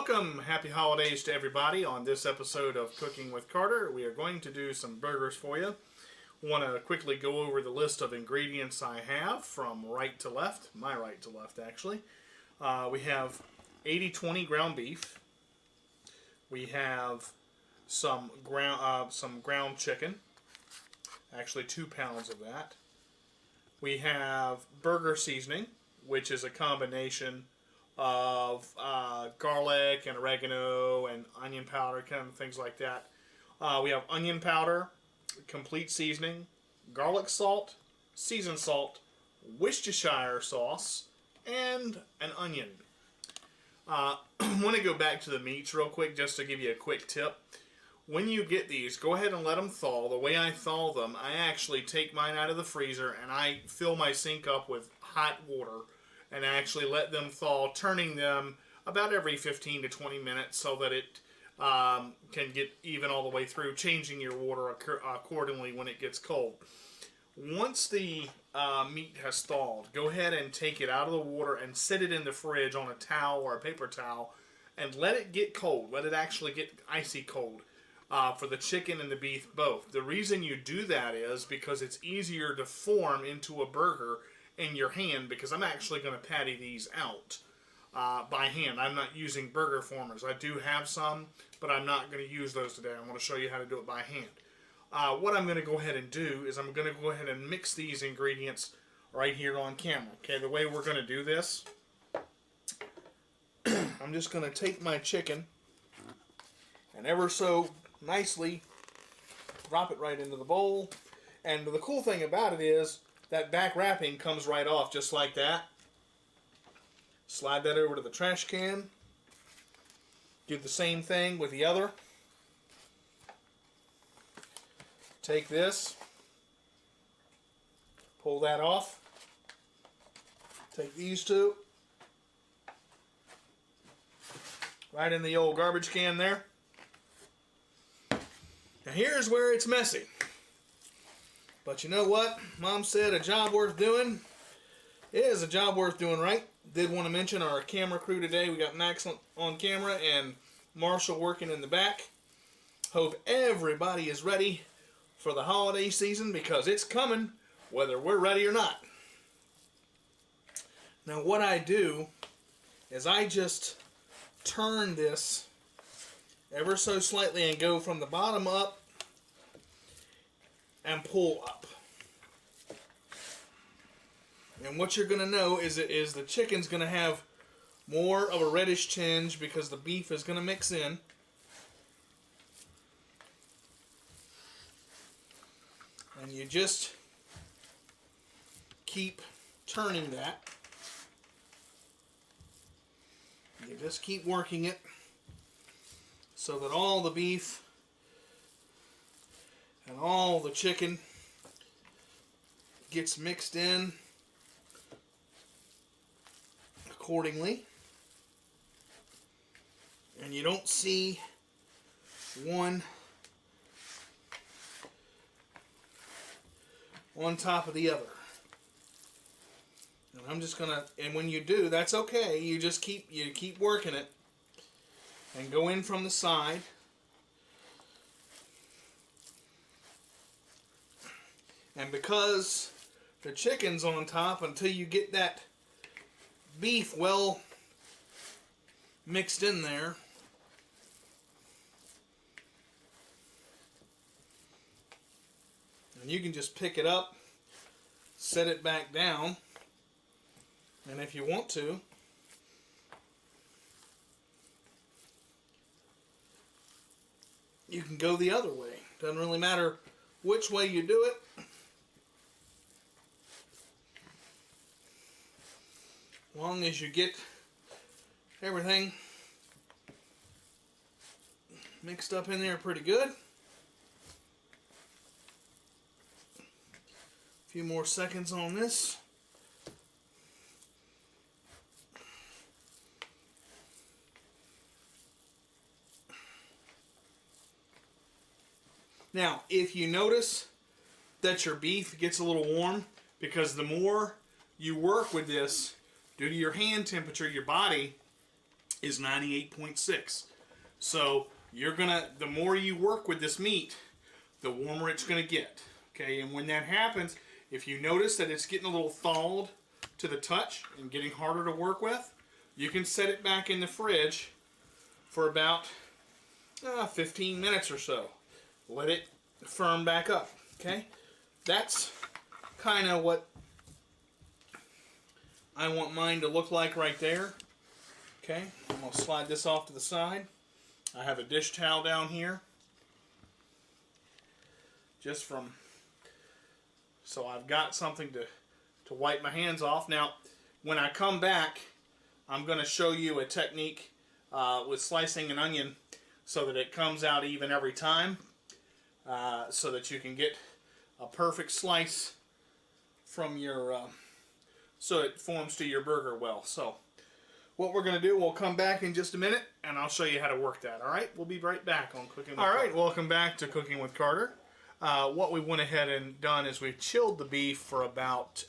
Welcome! Happy holidays to everybody. On this episode of Cooking with Carter, we are going to do some burgers for you. Want to quickly go over the list of ingredients I have from right to left, my right to left actually. We have 80-20 ground beef. We have some ground chicken, actually 2 pounds of that. We have burger seasoning, which is a combination of garlic and oregano and onion powder, kind of things like that. We have onion powder, complete seasoning, garlic salt, seasoned salt, Worcestershire sauce, and an onion. I want to go back to the meats real quick just to give you a quick tip. When you get these, go ahead and let them thaw. The way I thaw them, I actually take mine out of the freezer and I fill my sink up with hot water and actually let them thaw, turning them about every 15 to 20 minutes so that it can get even all the way through, changing your water accordingly when it gets cold. Once the meat has thawed, go ahead and take it out of the water and set it in the fridge on a towel or a paper towel and let it get cold. Let it actually get icy cold for the chicken and the beef both. The reason you do that is because it's easier to form into a burger in your hand, because I'm actually going to patty these out by hand. I'm not using burger formers. I do have some, but I'm not going to use those today. I'm going to show you how to do it by hand. What I'm going to go ahead and do is I'm going to go ahead and mix these ingredients right here on camera. Okay, the way we're going to do this, I'm just going to take my chicken and ever so nicely drop it right into the bowl. And the cool thing about it is that back wrapping comes right off just like that. Slide that over to the trash can. Do the same thing with the other. Take this, pull that off. Take these two, right in the old garbage can there. Now here's where it's messy. But you know what? Mom said a job worth doing is a job worth doing right. Did want to mention our camera crew today. We got Max on camera and Marshall working in the back. Hope everybody is ready for the holiday season, because it's coming whether we're ready or not. Now what I do is I just turn this ever so slightly and go from the bottom up and pull up. And what you're going to know is the chicken's going to have more of a reddish tinge because the beef is going to mix in. And you just keep turning that. You just keep working it so that all the beef and all the chicken gets mixed in accordingly. And you don't see one on top of the other. And I'm just gonna, and when you do, that's okay. You just keep working it and go in from the side. And because the chicken's on top, until you get that beef well mixed in there, and you can just pick it up, set it back down, and if you want to, you can go the other way. Doesn't really matter which way you do it. As long as you get everything mixed up in there pretty good. A few more seconds on this. Now, if you notice that your beef gets a little warm, because the more you work with this, due to your hand temperature, your body is 98.6. So the more you work with this meat, the warmer it's gonna get. Okay, and when that happens, if you notice that it's getting a little thawed to the touch and getting harder to work with, you can set it back in the fridge for about 15 minutes or so. Let it firm back up. Okay, that's kind of what I want mine to look like right there. Okay, I'm going to slide this off to the side. I have a dish towel down here, just so I've got something to wipe my hands off. Now, when I come back, I'm going to show you a technique with slicing an onion so that it comes out even every time, so that you can get a perfect slice from your, so it forms to your burger well. So what we're going to do, we'll come back in just a minute and I'll show you how to work that. Alright, we'll be right back on Cooking with Carter. Alright, welcome back to Cooking with Carter. What we went ahead and done is we've chilled the beef for about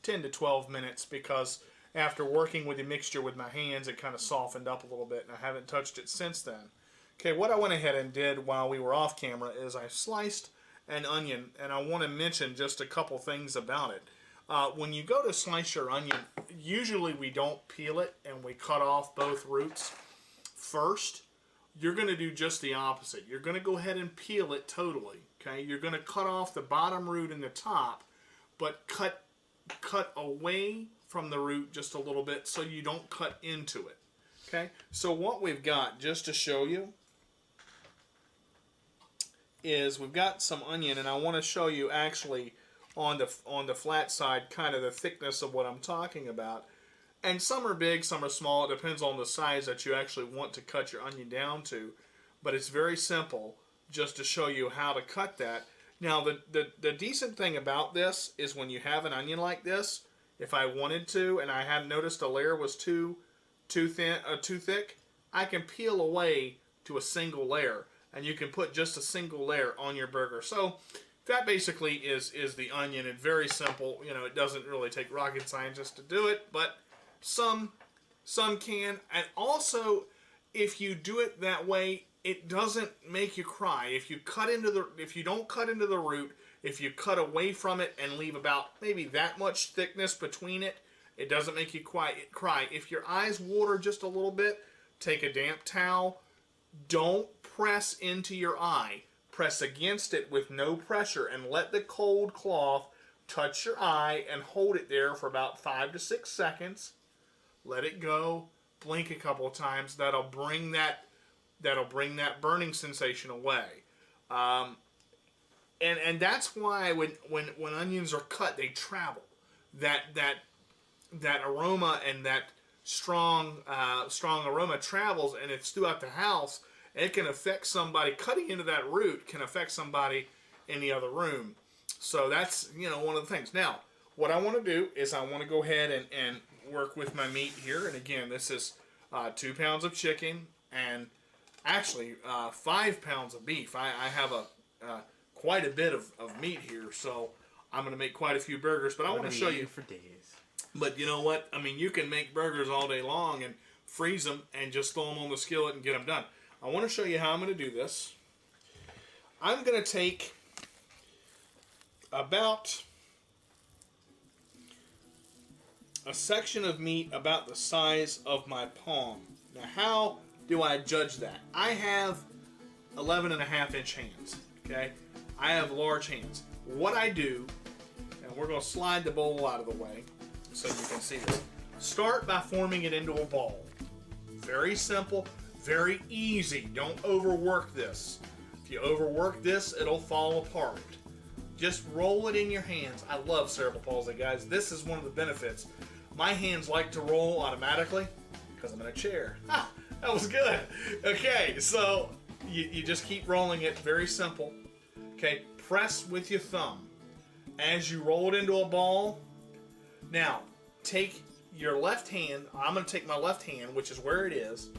10 to 12 minutes because after working with the mixture with my hands, it kind of softened up a little bit and I haven't touched it since then. Okay, what I went ahead and did while we were off camera is I sliced an onion, and I want to mention just a couple things about it. When you go to slice your onion, usually we don't peel it and we cut off both roots first. You're going to do just the opposite. You're going to go ahead and peel it totally. Okay, you're going to cut off the bottom root and the top, but cut away from the root just a little bit so you don't cut into it. Okay, so what we've got, just to show you, is we've got some onion, and I want to show you actually on the flat side kind of the thickness of what I'm talking about. And some are big, some are small. It depends on the size that you actually want to cut your onion down to. But it's very simple just to show you how to cut that. Now the decent thing about this is when you have an onion like this, if I wanted to and I hadn't noticed a layer was too thick, I can peel away to a single layer. And you can put just a single layer on your burger. So that basically is the onion. It's very simple. You know, it doesn't really take rocket scientists to do it, but some can. And also, if you do it that way, it doesn't make you cry. If you don't cut into the root, if you cut away from it and leave about maybe that much thickness between it, it doesn't make you cry. If your eyes water just a little bit, take a damp towel. Don't press into your eye. Press against it with no pressure and let the cold cloth touch your eye and hold it there for about 5 to 6 seconds. Let it go. Blink a couple of times. That'll bring that burning sensation away. And that's why when onions are cut, they travel. That aroma and that strong aroma travels, and it's throughout the house. It can affect somebody. Cutting into that root can affect somebody in the other room. So that's, one of the things. Now, what I want to do is I want to go ahead and work with my meat here. And again, this is 2 pounds of chicken and actually 5 pounds of beef. I have quite a bit of meat here, so I'm going to make quite a few burgers. But I want to show you for days. But you know what? I mean, you can make burgers all day long and freeze them and just throw them on the skillet and get them done. I want to show you how I'm going to do this. I'm going to take about a section of meat about the size of my palm. Now, how do I judge that? I have 11.5-inch hands, okay? I have large hands. What I do, and we're going to slide the bowl out of the way so you can see this. Start by forming it into a ball. Very simple. Very easy. Don't overwork this. If you overwork this, it'll fall apart. Just roll it in your hands. I love cerebral palsy, guys. This is one of the benefits. My hands like to roll automatically because I'm in a chair. Ah, that was good. Okay, so you just keep rolling it. Very simple. Okay, press with your thumb. As you roll it into a ball, now take your left hand. I'm going to take my left hand, which is where it is.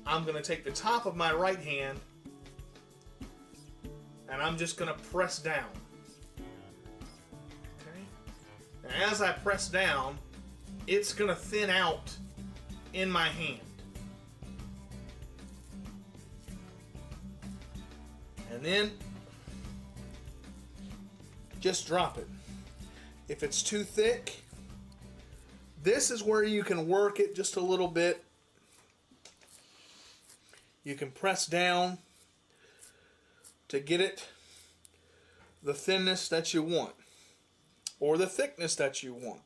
I'm going to take the top of my right hand and I'm just going to press down. Okay? And as I press down, it's going to thin out in my hand. then just drop it. If it's too thick, this is where you can work it just a little bit. You can press down to get it the thinness that you want or the thickness that you want.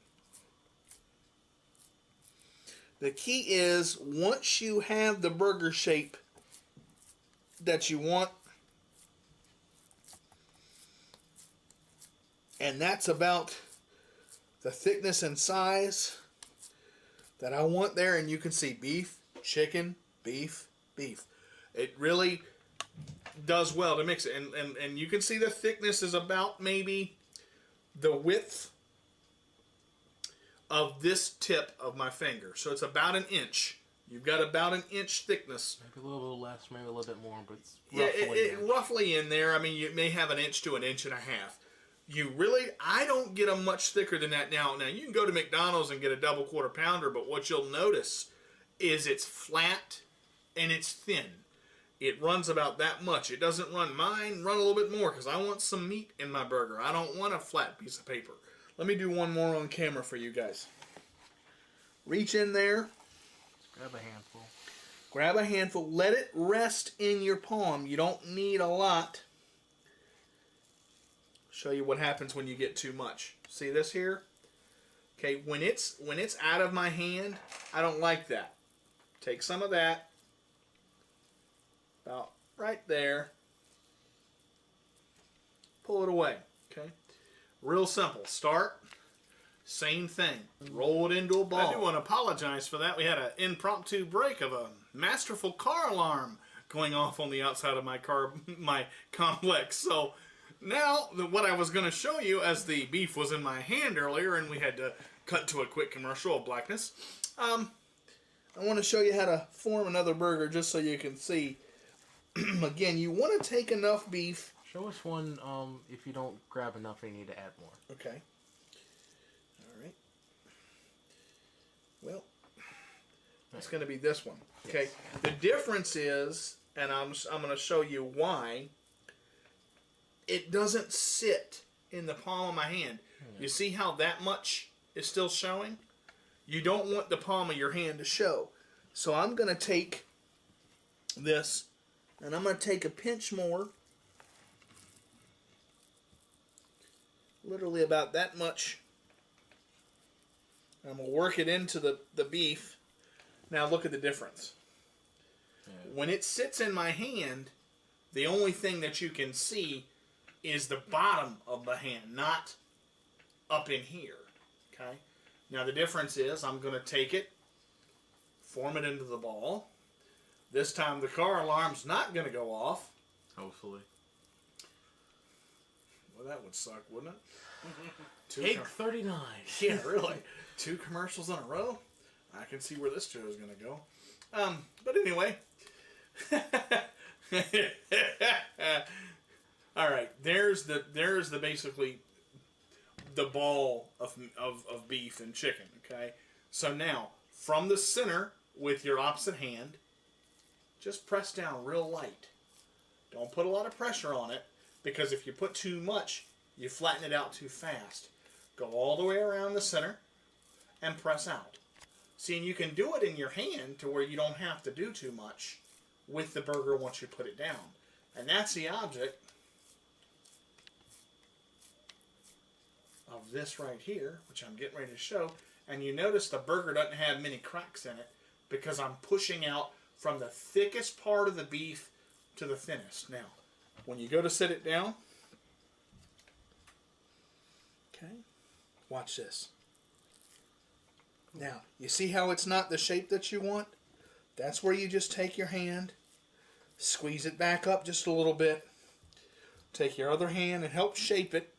The key is once you have the burger shape that you want, and that's about the thickness and size that I want there, and you can see beef, chicken, beef, beef. It really does well to mix it, and you can see the thickness is about maybe the width of this tip of my finger. So it's about an inch. You've got about an inch thickness. Maybe a little bit less, maybe a little bit more, but it's roughly in there. I mean, you may have an inch to an inch and a half. I don't get them much thicker than that now. Now, you can go to McDonald's and get a double quarter pounder, but what you'll notice is it's flat and it's thin. It runs about that much. It doesn't run mine. Run a little bit more because I want some meat in my burger. I don't want a flat piece of paper. Let me do one more on camera for you guys. Reach in there. Grab a handful. Grab a handful. Let it rest in your palm. You don't need a lot. Show you what happens when you get too much. See this here? Okay, when it's out of my hand, I don't like that. Take some of that. About right there. Pull it away. Okay? Real simple. Start. Same thing. Roll it into a ball. I do want to apologize for that. We had an impromptu break of a masterful car alarm going off on the outside of my complex. So now what I was going to show you, as the beef was in my hand earlier and we had to cut to a quick commercial of blackness, I want to show you how to form another burger just so you can see. Again, you want to take enough beef. Show us one if you don't grab enough and you need to add more. Okay. All right. Well, it's going to be this one. Okay. Yes. The difference is, and I'm going to show you why, it doesn't sit in the palm of my hand. You see how that much is still showing? You don't want the palm of your hand to show. So I'm going to take this, and I'm going to take a pinch more. Literally about that much. I'm going to work it into the beef. Now look at the difference. Yeah. When it sits in my hand, the only thing that you can see is the bottom of the hand, not up in here. Okay? Now the difference is I'm going to take it, form it into the ball. This time the car alarm's not going to go off. Hopefully. Well, that would suck, wouldn't it? Take 39. Yeah, really. 2 commercials in a row? I can see where this show is going to go. But anyway. All right, there's the basically the ball of beef and chicken, okay? So now, from the center with your opposite hand, just press down real light. Don't put a lot of pressure on it, because if you put too much, you flatten it out too fast. Go all the way around the center and press out. See, and you can do it in your hand to where you don't have to do too much with the burger once you put it down. And that's the object of this right here, which I'm getting ready to show. And you notice the burger doesn't have many cracks in it because I'm pushing out from the thickest part of the beef to the thinnest. Now, when you go to sit it down, okay, watch this. Now, you see how it's not the shape that you want? That's where you just take your hand, squeeze it back up just a little bit, take your other hand and help shape it.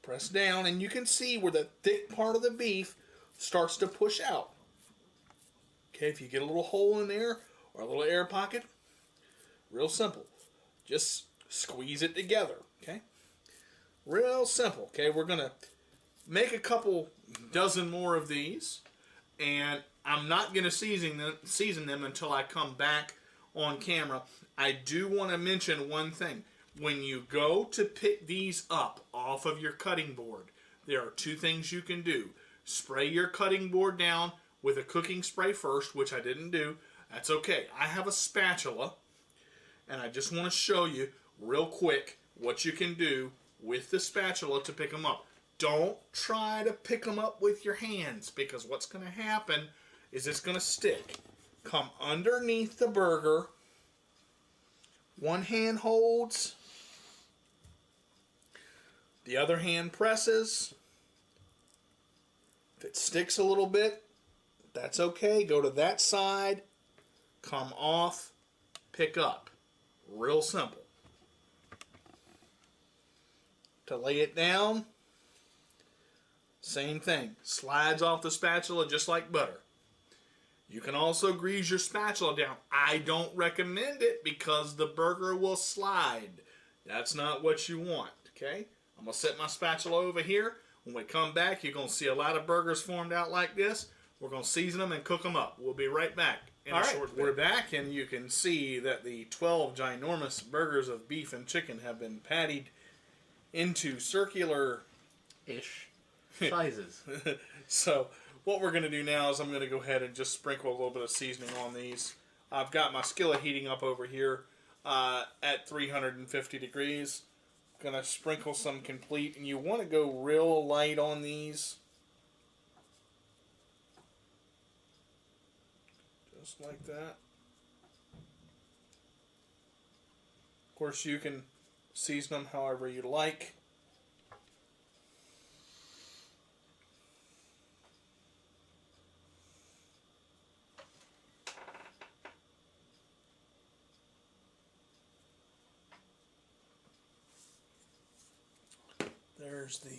Press down, and you can see where the thick part of the beef starts to push out. Okay, if you get a little hole in there or a little air pocket, real simple. Just squeeze it together, okay? Real simple, okay? We're going to make a couple dozen more of these, and I'm not going to season them until I come back on camera. I do want to mention one thing. When you go to pick these up off of your cutting board, there are two things you can do. Spray your cutting board down with a cooking spray first, which I didn't do. That's okay. I have a spatula, and I just want to show you real quick what you can do with the spatula to pick them up. Don't try to pick them up with your hands, because what's going to happen is it's going to stick. Come underneath the burger. One hand holds. The other hand presses. If it sticks a little bit, that's okay. Go to that side. Come off. Pick up. Real simple. To lay it down, same thing. Slides off the spatula just like butter. You can also grease your spatula down. I don't recommend it because the burger will slide. That's not what you want, okay? I'm going to set my spatula over here. When we come back, you're going to see a lot of burgers formed out like this. We're going to season them and cook them up. We'll be right back in a short bit. We're back, and you can see that the 12 ginormous burgers of beef and chicken have been pattied into circular-ish sizes. So what we're going to do now is I'm going to go ahead and just sprinkle a little bit of seasoning on these. I've got my skillet heating up over here at 350 degrees. I'm going to sprinkle some complete, and you want to go real light on these. Just like that. Of course, you can season them however you like. There's the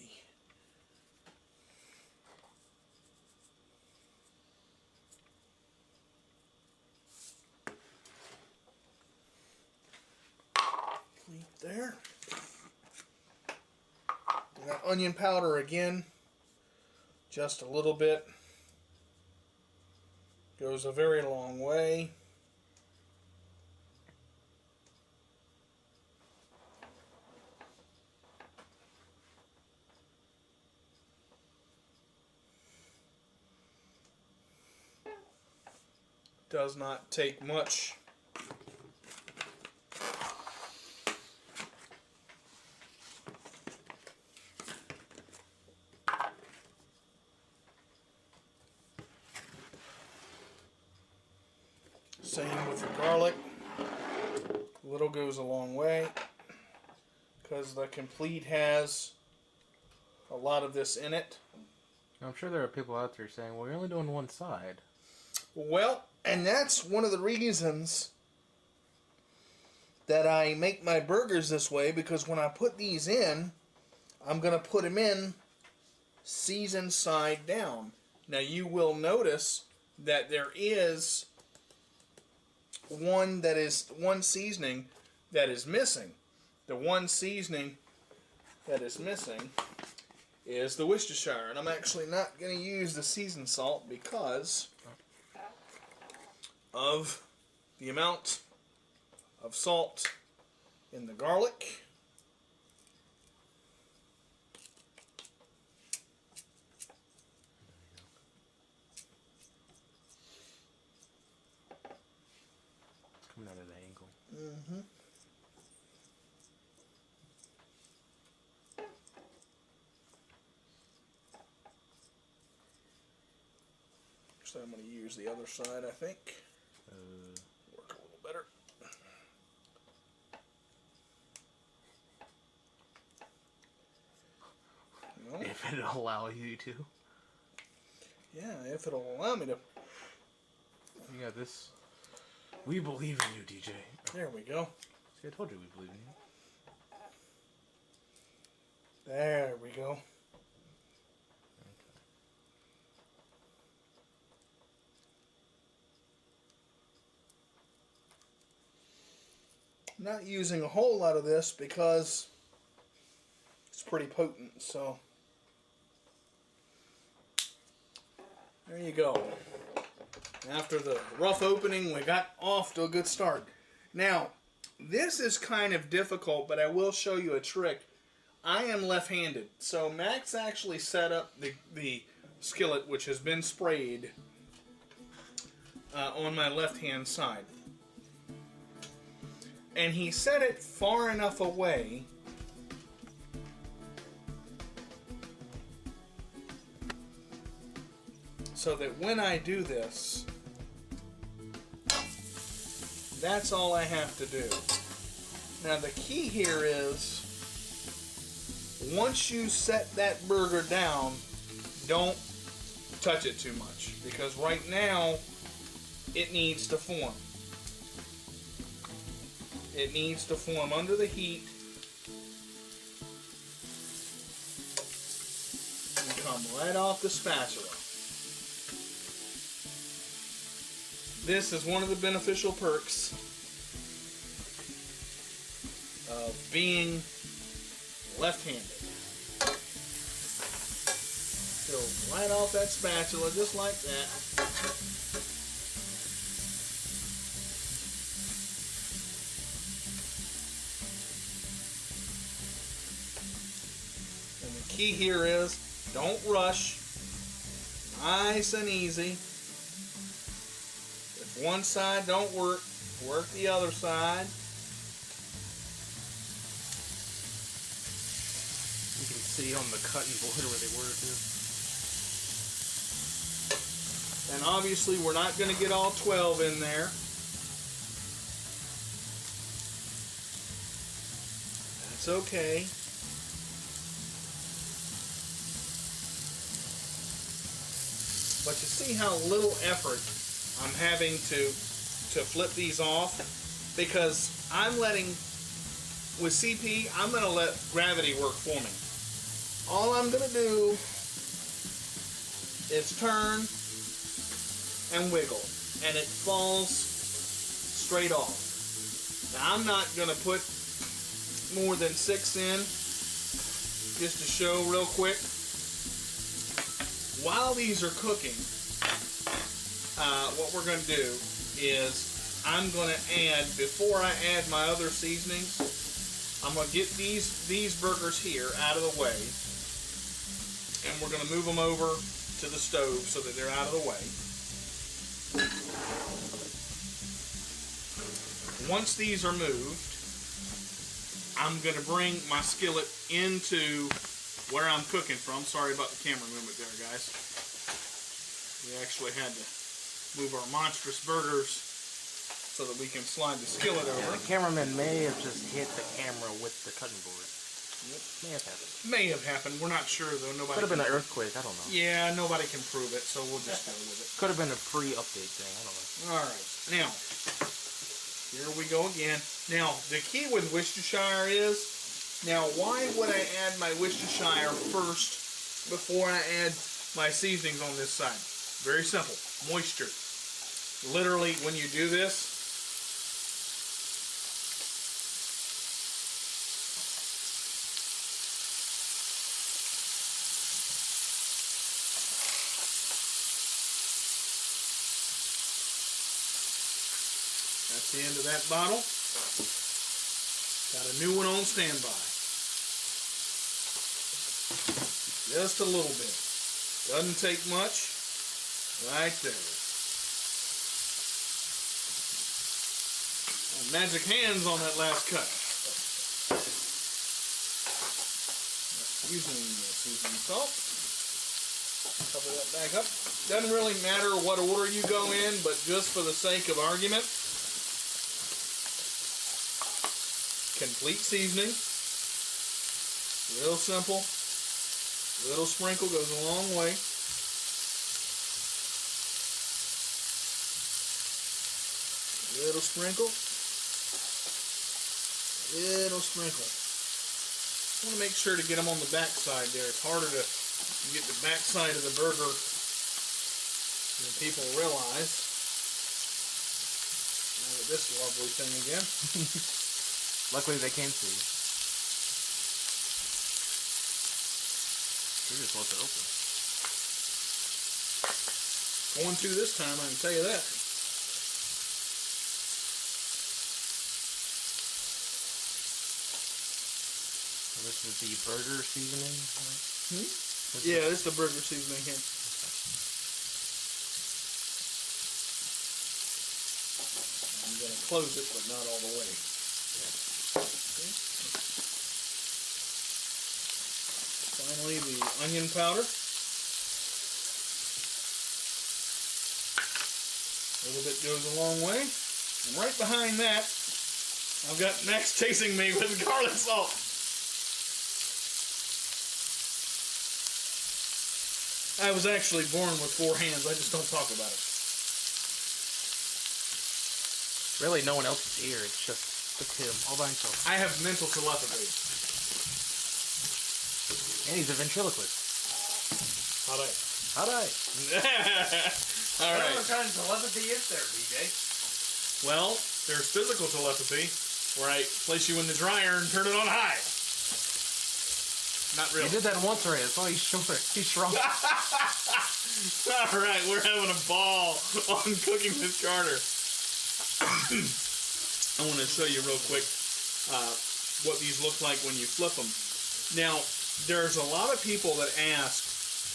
there. And that onion powder again, just a little bit, goes a very long way. Does not take much. Same with the garlic. A little goes a long way because the complete has a lot of this in it. I'm sure there are people out there saying, well, you're only doing one side. Well, and that's one of the reasons that I make my burgers this way, because when I put these in, I'm going to put them in seasoned side down. Now you will notice that there is one seasoning that is missing. The one seasoning that is missing is the Worcestershire, and I'm actually not going to use the seasoned salt because of the amount of salt in the garlic. It's coming out of the angle. Mm-hmm. So I'm going to use the other side, I think. Work a little better. No. If it'll allow you to. Yeah, if it'll allow me to. You got this. We believe in you, DJ. There we go. See, I told you we believe in you. There we go. Not using a whole lot of this because it's pretty potent, so there you go. After the rough opening, we got off to a good start. Now, this is kind of difficult, but I will show you a trick. I am left-handed, so Max actually set up the skillet, which has been sprayed, on my left-hand side. And he set it far enough away so that when I do this, that's all I have to do. Now the key here is, once you set that burger down, don't touch it too much, because right now it needs to form. It needs to form under the heat and come right off the spatula. This is one of the beneficial perks of being left-handed. Go right off that spatula, just like that. And the key here is, don't rush. Nice and easy. If one side don't work, work the other side. You can see on the cutting board where they were too. And obviously we're not going to get all 12 in there. That's okay. But you see how little effort I'm having to flip these off? Because I'm letting, with CP, I'm going to let gravity work for me. All I'm going to do is turn and wiggle, and it falls straight off. Now I'm not going to put more than 6 in, just to show real quick. While these are cooking, what we're going to do is I'm going to add, before I add my other seasonings, I'm going to get these burgers here out of the way, and we're going to move them over to the stove so that they're out of the way. Once these are moved, I'm going to bring my skillet into where I'm cooking from. Sorry about the camera movement there, guys. We actually had to move our monstrous burgers so that we can slide the skillet over. Yeah, the cameraman may have just hit the camera with the cutting board. Yep. May have happened. May have happened. We're not sure, though. Nobody. Could have been an earthquake. I don't know. Yeah, nobody can prove it, so we'll just go with it. Could have been a pre-update thing. I don't know. All right. Now, here we go again. Now, the key with Worcestershire is, now why would I add my Worcestershire first before I add my seasonings on this side? Very simple. Moisture. Literally, when you do this, that's the end of that bottle. Got a new one on standby. Just a little bit. Doesn't take much. Right there. And magic hands on that last cut. Using the seasoning salt. Cover that back up. Doesn't really matter what order you go in, but just for the sake of argument, complete seasoning. Real simple. Little sprinkle goes a long way. Little sprinkle. Little sprinkle. I want to make sure to get them on the back side there. It's harder to get the back side of the burger than people realize. Now at this lovely thing again. Luckily they can't see. You're just supposed to open. Going to this time, I can tell you that. This is the burger seasoning. Yeah, this is the burger seasoning here. I'm going to close it, but not all the way. Okay. Finally, the onion powder. A little bit goes a long way. And right behind that, I've got Max chasing me with garlic salt. I was actually born with 4 hands. I just don't talk about it. Really, no one else is here. It's just him, all by himself. I have mental telepathy. And he's a ventriloquist. All right. All right. All right. What kind of telepathy is there, BJ? Well, there's physical telepathy, where I place you in the dryer and turn it on high. Not really. You did that once already. That's why he's shorter. He's shrunk. All right, we're having a ball on Cooking with Carter. I want to show you real quick what these look like when you flip them. Now, there's a lot of people that ask,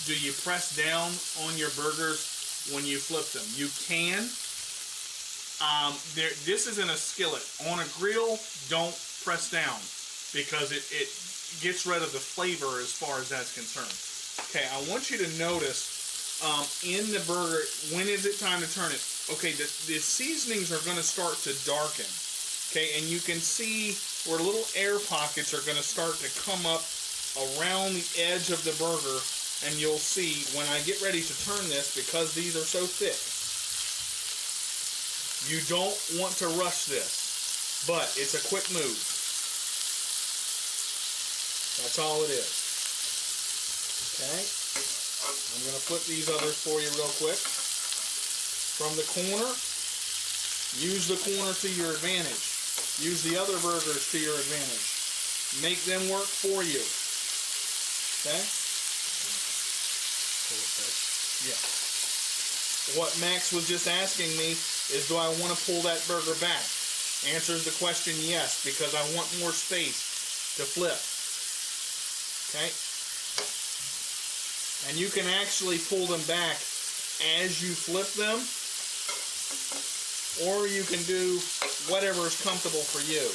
do you press down on your burgers when you flip them? You can. This is in a skillet. On a grill, don't press down because it gets rid of the flavor as far as that's concerned. Okay, I want you to notice in the burger, when is it time to turn it? Okay, the seasonings are going to start to darken. Okay, and you can see where little air pockets are going to start to come up around the edge of the burger, and you'll see when I get ready to turn this, because these are so thick, you don't want to rush this, but it's a quick move. That's all it is. Okay. I'm going to flip these others for you real quick. From the corner, use the corner to your advantage. Use the other burgers to your advantage. Make them work for you. Okay? Yeah. What Max was just asking me is, do I want to pull that burger back? Answers the question yes, because I want more space to flip. Okay? And you can actually pull them back as you flip them, or you can do whatever is comfortable for you.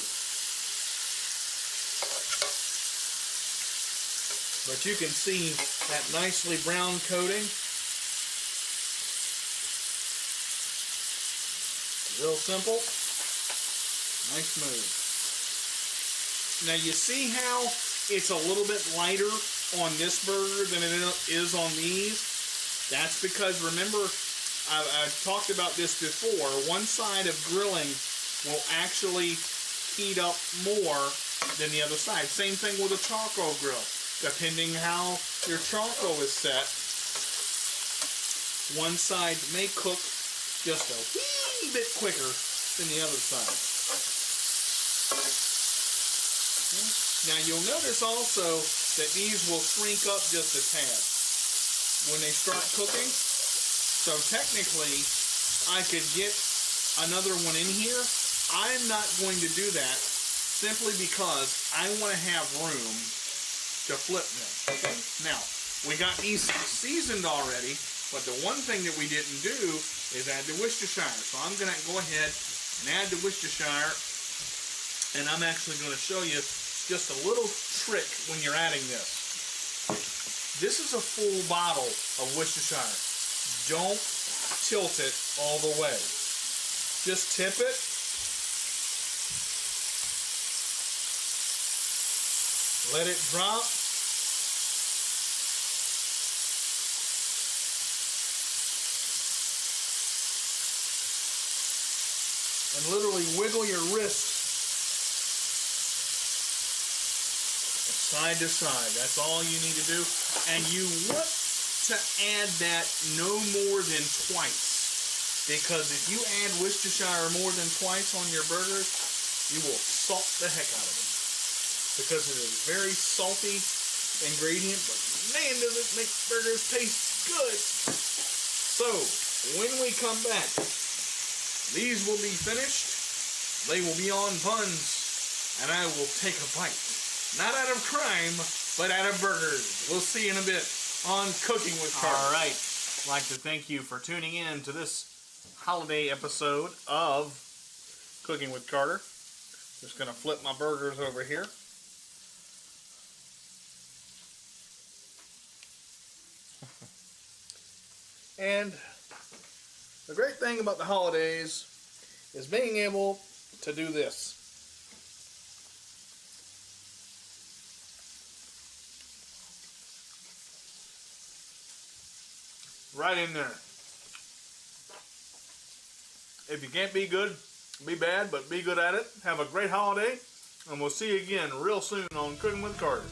But you can see that nicely brown coating. Real simple. Nice move. Now you see how it's a little bit lighter on this burger than it is on these? That's because, remember, I've talked about this before. One side of grilling will actually heat up more than the other side. Same thing with a charcoal grill. Depending how your charcoal is set, one side may cook just a wee bit quicker than the other side. Now you'll notice also that these will shrink up just a tad when they start cooking. So technically, I could get another one in here. I'm not going to do that simply because I want to have room to flip them. Okay? Now, we got these seasoned already, but the one thing that we didn't do is add the Worcestershire. So I'm going to go ahead and add the Worcestershire, and I'm actually going to show you just a little trick when you're adding this. This is a full bottle of Worcestershire. Don't tilt it all the way. Just tip it. Let it drop. And literally wiggle your wrist side to side. That's all you need to do. And you want to add that no more than twice. Because if you add Worcestershire more than twice on your burgers, you will salt the heck out of them. Because it is a very salty ingredient, but man, does it make burgers taste good. So, when we come back, these will be finished. They will be on buns, and I will take a bite. Not out of crime, but out of burgers. We'll see in a bit on Cooking with Carter. All right. I'd like to thank you for tuning in to this holiday episode of Cooking with Carter. Just going to flip my burgers over here. And the great thing about the holidays is being able to do this. Right in there. If you can't be good, be bad, but be good at it. Have a great holiday, and we'll see you again real soon on Cooking with Carter.